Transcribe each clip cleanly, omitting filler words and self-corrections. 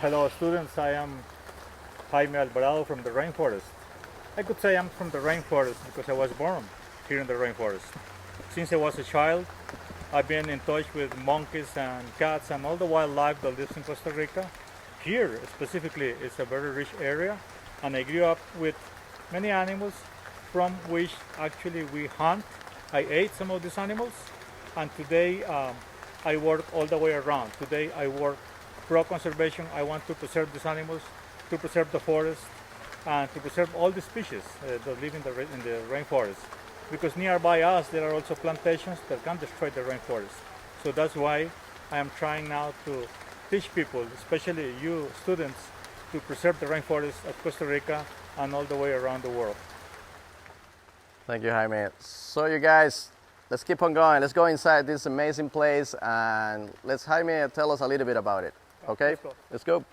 Hello students, I am Jaime Alvarado from the rainforest. I could say I'm from the rainforest because I was born here in the rainforest. Since I was a child, I've been in touch with monkeys and cats and all the wildlife that lives in Costa Rica. Here specifically is a very rich area, and I grew up with many animals from which actually we hunt. I ate some of these animals, and today I work all the way around. Today I work pro conservation. I want to preserve these animals, to preserve the forest, and to preserve all the species that live in the rainforest. Because nearby us there are also plantations that can destroy the rainforest. So that's why I am trying now to teach people, especially you students, to preserve the rainforest of Costa Rica and all the way around the world. Thank you, Jaime. So you guys, let's keep on going. Let's go inside this amazing place and let's Jaime tell us a little bit about it. Okay? Let's go.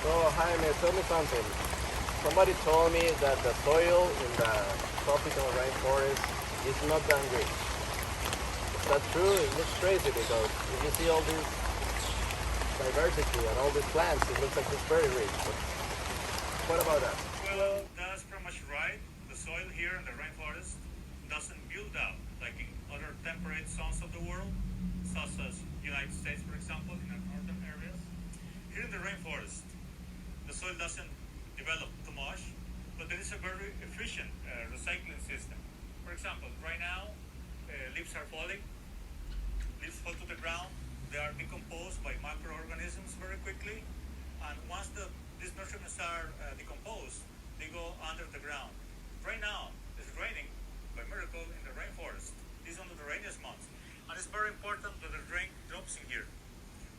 So Jaime, tell me something. Somebody told me that the soil in the tropical rainforest is not that rich. Is that true? It looks crazy because if you see all this diversity and all these plants, it looks like it's very rich. But what about that? Well, that's pretty much right. The soil here in the rainforest doesn't build up like in other temperate zones of the world, such as United States, for example, in the northern areas. Here in the rainforest, the soil doesn't develop too much, but there is a very efficient recycling system. For example, right now, leaves are falling. Leaves fall to the ground. They are decomposed by microorganisms very quickly, and once these nutrients are decomposed, they go under the ground. Right now, it's raining by miracle in the rainforest. This is one of the rainiest months, and it's very important that the rain drops in here.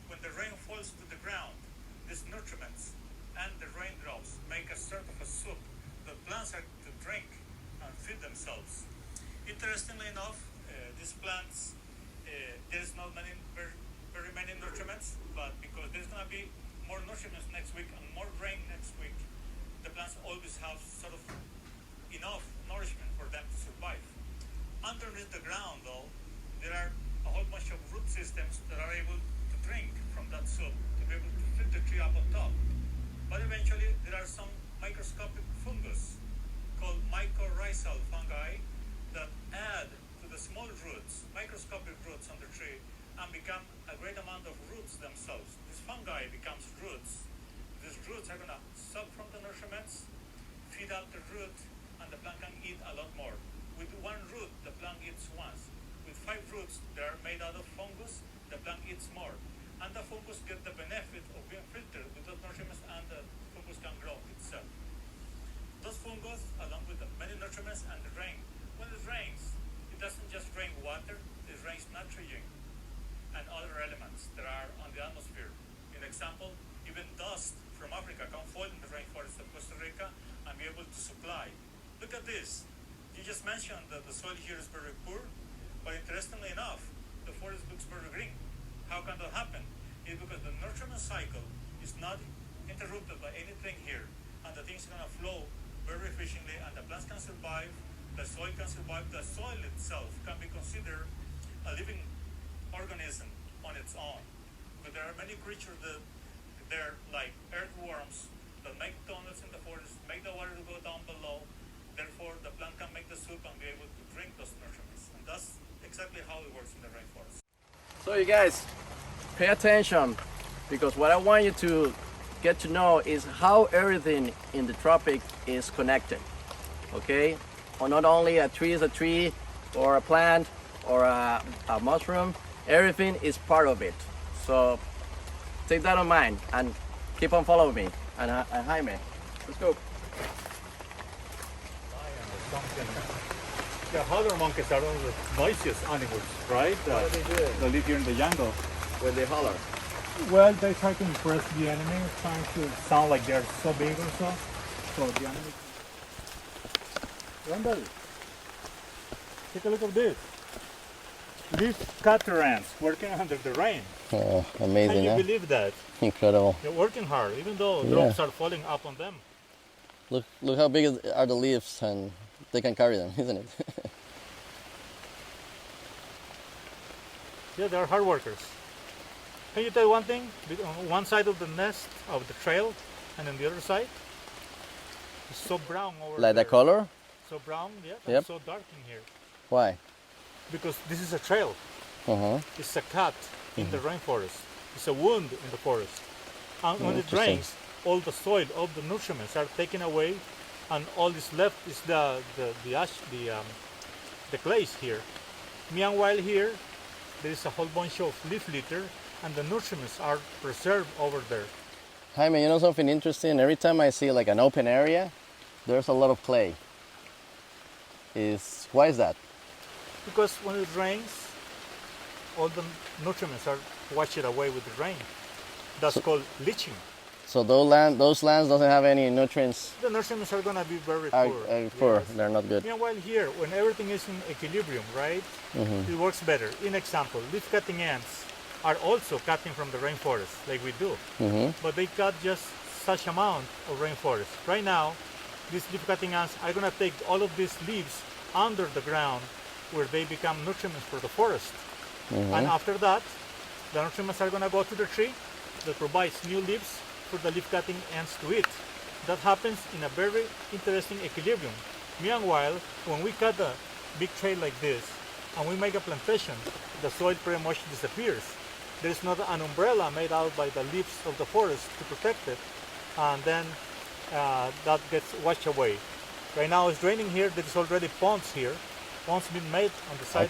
When the rain falls to the ground, these nutrients and the raindrops make a sort of a soup that plants are to drink and feed themselves. Interestingly enough, these plants, there's not very many nutrients, but because there's going to be more nutrients next week and more rain next week, the plants always have sort of enough nourishment for them to survive. Underneath the ground, though, there are a whole bunch of root systems that are able to drink from that soup to be able to feed the tree up on top. But eventually, there are some microscopic fungus called mycorrhizal fungi that add to the small roots, microscopic roots on the tree, and become a great amount of roots themselves. This fungi becomes roots. These roots are going to suck from the nutriments, feed out the root, and the plant can eat a lot more. With one root, the plant eats once. With 5 roots that are made out of fungus, the plant eats more. And the fungus gets the benefit of being filtered with those nutrients, and the fungus can grow itself. Those fungus, along with the many nutrients and the rain, when it rains, it doesn't just rain water, it rains nitrogen and other elements that are on the atmosphere. In example, even dust from Africa can fall in the rainforest of Costa Rica and be able to supply. Look at this. You just mentioned that the soil here is very poor, but interestingly enough, the forest looks very green. How can that happen? It's because the nutriment cycle is not interrupted by anything here, and the things are going to flow very efficiently, and the plants can survive, the soil can survive, the soil itself can be considered a living organism on its own. But there are many creatures that they're like earthworms that make tunnels in the forest, make the water to go down below, therefore the plant can make the soup and be able to drink those nutrients. And that's exactly how it works in the rainforest. So you guys, pay attention, because what I want you to get to know is how everything in the tropic is connected. Okay? Or not only a tree is a tree, or a plant, or a mushroom, everything is part of it. So take that in mind and keep on following me. And Jaime, let's go. The holler monkeys are one of the noisiest animals, right? What are they doing? They live here in the jungle. When they holler. Well, they try to impress the enemy, trying to sound like they're so big or so. So the enemy. Randall, take a look at this. These catarants working under the rain. Oh, Can amazing, you huh? believe that? Incredible. They're working hard, even though Yeah. drops are falling up on them. Look how big are the leaves, and they can carry them, isn't it? Yeah, they're hard workers. Can you tell one thing? On one side of the nest of the trail, and on the other side, it's so brown over Like there. the color? So brown, yeah, Yep. and so dark in here. Why? Because this is a trail. Uh-huh. It's a cut in the rainforest. It's a wound in the forest. And when it Interesting. rains, all the soil, all the nutriments are taken away, and all is left is the ash, the clays here. Meanwhile, here there is a whole bunch of leaf litter, and the nutriments are preserved over there. Jaime, you know something interesting? Every time I see like an open area, there's a lot of clay. Why is that? Because when it rains, all the nutriments are washed away with the rain. That's called leaching. So those lands doesn't have any nutrients. The nutriments are going to be very Are poor. poor. Yes. They're not good. Meanwhile, here, when everything is in equilibrium, right, it works better. In example, leaf cutting ants are also cutting from the rainforest, like we do, but they cut just such amount of rainforest. Right now, these leaf cutting ants are going to take all of these leaves under the ground, where they become nutriments for the forest. And after that, the nutriments are going to go to the tree that provides new leaves for the leaf cutting ants to eat. That happens in a very interesting equilibrium. Meanwhile, when we cut a big trail like this and we make a plantation, the soil pretty much disappears. There is not an umbrella made out by the leaves of the forest to protect it, and then that gets washed away. Right now it's raining here. There is already ponds here. Ponds being made on the side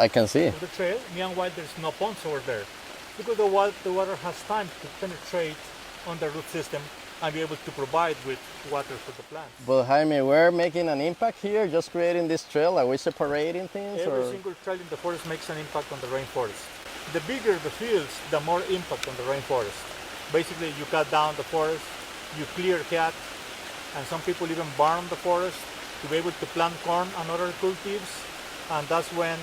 I can see. of the trail. Meanwhile, there's no ponds over there because the water has time to penetrate on the root system and be able to provide with water for the plants. But Jaime, we're making an impact here, just creating this trail. Are we separating things? Every or? single trail in the forest makes an impact on the rainforest. The bigger the fields, the more impact on the rainforest. Basically, you cut down the forest, you clear cut, and some people even burn the forest to be able to plant corn and other cultives, and that's when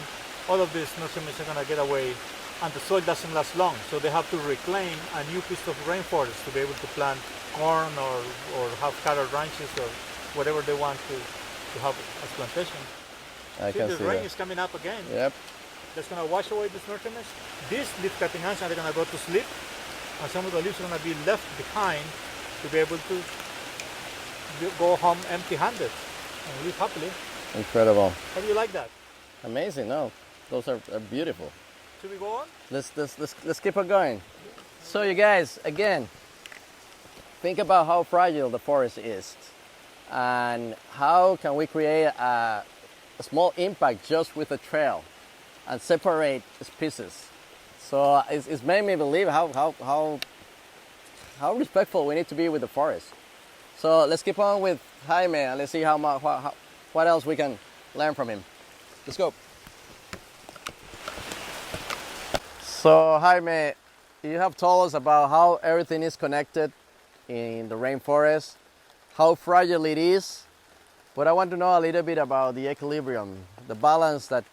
all of these nutriments are going to get away, and the soil doesn't last long, so they have to reclaim a new piece of rainforest to be able to plant corn or have cattle ranches or whatever they want to have as plantation. I See, can the see rain that. is coming up again. Yep. That's going to wash away these nutriments. These leaf cutting ants are going to go to sleep, and some of the leaves are going to be left behind to be able to go home empty-handed and live happily. Incredible. How do you like that? Amazing. No, those are beautiful. Should we go on? Let's keep on going. So you guys, again, think about how fragile the forest is, and how can we create a small impact just with a trail and separate species. So it's made me believe how respectful we need to be with the forest. So let's keep on with Jaime and let's see what else we can learn from him. Let's go. So Jaime, you have told us about how everything is connected in the rainforest, how fragile it is, but I want to know a little bit about the equilibrium, the balance that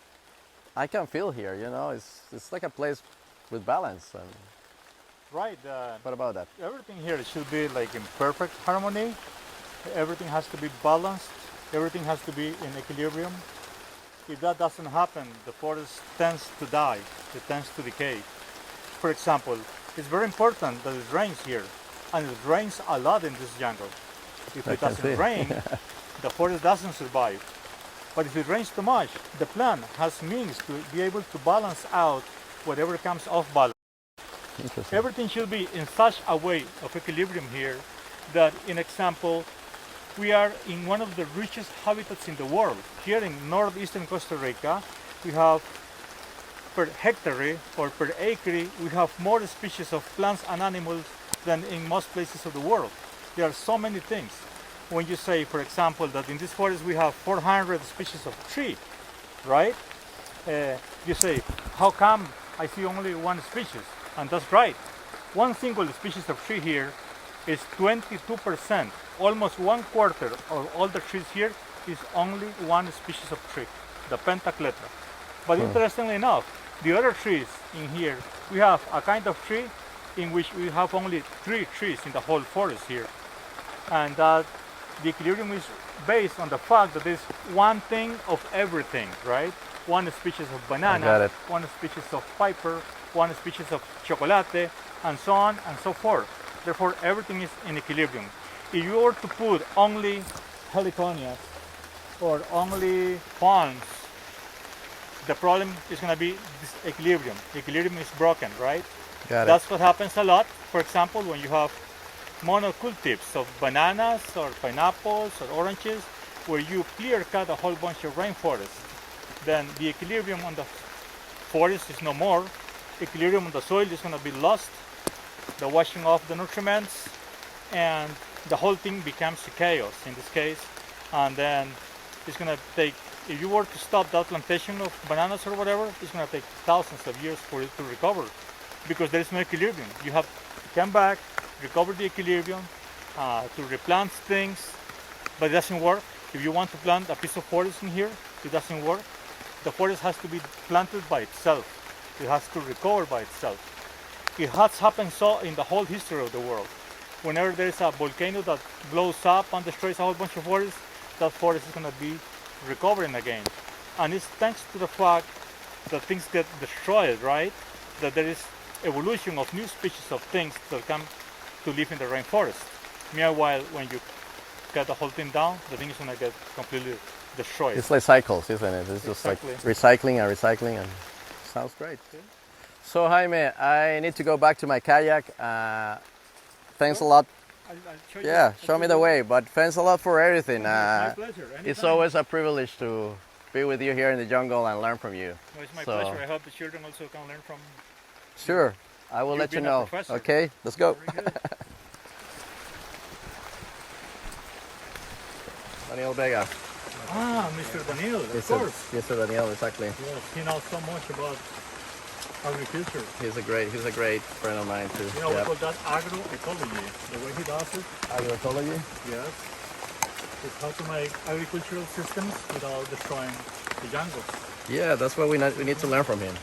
I can feel here. You know, it's like a place with balance. And Right. what about that? Everything here should be like in perfect harmony. Everything has to be balanced. Everything has to be in equilibrium. If that doesn't happen, the forest tends to die. It tends to decay. For example, it's very important that it rains here, and it rains a lot in this jungle. If I it can see. doesn't rain, the forest doesn't survive. But if it rains too much, the plant has means to be able to balance out whatever comes off balance. Interesting. Everything should be in such a way of equilibrium here that, in example, we are in one of the richest habitats in the world. Here in northeastern Costa Rica, we have per hectare or per acre, we have more species of plants and animals than in most places of the world. There are so many things. When you say, for example, that in this forest we have 400 species of tree, right? You say, how come I see only one species? And that's right. One single species of tree here is 22%. Almost 1/4 of all the trees here is only one species of tree, the Pentacletra. But interestingly enough, The other trees in here, we have a kind of tree in which we have only 3 trees in the whole forest here. And that the equilibrium is based on the fact that there's one thing of everything, right? One species of banana, one species of piper, one species of chocolate, and so on and so forth. Therefore, everything is in equilibrium. If you were to put only heliconias or only palms, the problem is going to be this equilibrium. The equilibrium is broken, right? That's what happens a lot. For example, when you have monocultives of bananas or pineapples or oranges, where you clear cut a whole bunch of rainforest, then the equilibrium on the forest is no more. Equilibrium on the soil is going to be lost, the washing off the nutriments, and the whole thing becomes chaos in this case. And then it's going to take, if you were to stop that plantation of bananas or whatever, it's going to take thousands of years for it to recover, because there is no equilibrium. You have to come back, recover the equilibrium, to replant things, but it doesn't work. If you want to plant a piece of forest in here, it doesn't work. The forest has to be planted by itself. It has to recover by itself. It has happened so in the whole history of the world. Whenever there is a volcano that blows up and destroys a whole bunch of forest, that forest is going to be recovering again. And it's thanks to the fact that things get destroyed, right? That there is evolution of new species of things that come to live in the rainforest. Meanwhile, when you cut the whole thing down, the thing is going to get completely destroyed. It's like cycles, isn't it? It's just like recycling and recycling, and sounds great. So Jaime, I need to go back to my kayak. Thanks a lot. I'll show me the way. But thanks a lot for everything. My pleasure. It's always a privilege to be with you here in the jungle and learn from you. No, it's my pleasure. I hope the children also can learn from. Sure, I will let you know. Okay, let's go. Daniel Vega. Mr. Daniel, of course. Yes, sir, Daniel, exactly. Yes, he knows so much about agriculture. He's a great friend of mine too. You know, we call that agroecology. The way he does it. Agroecology? Yes. It's how to make agricultural systems without destroying the jungle. Yeah, that's what we need to learn from him.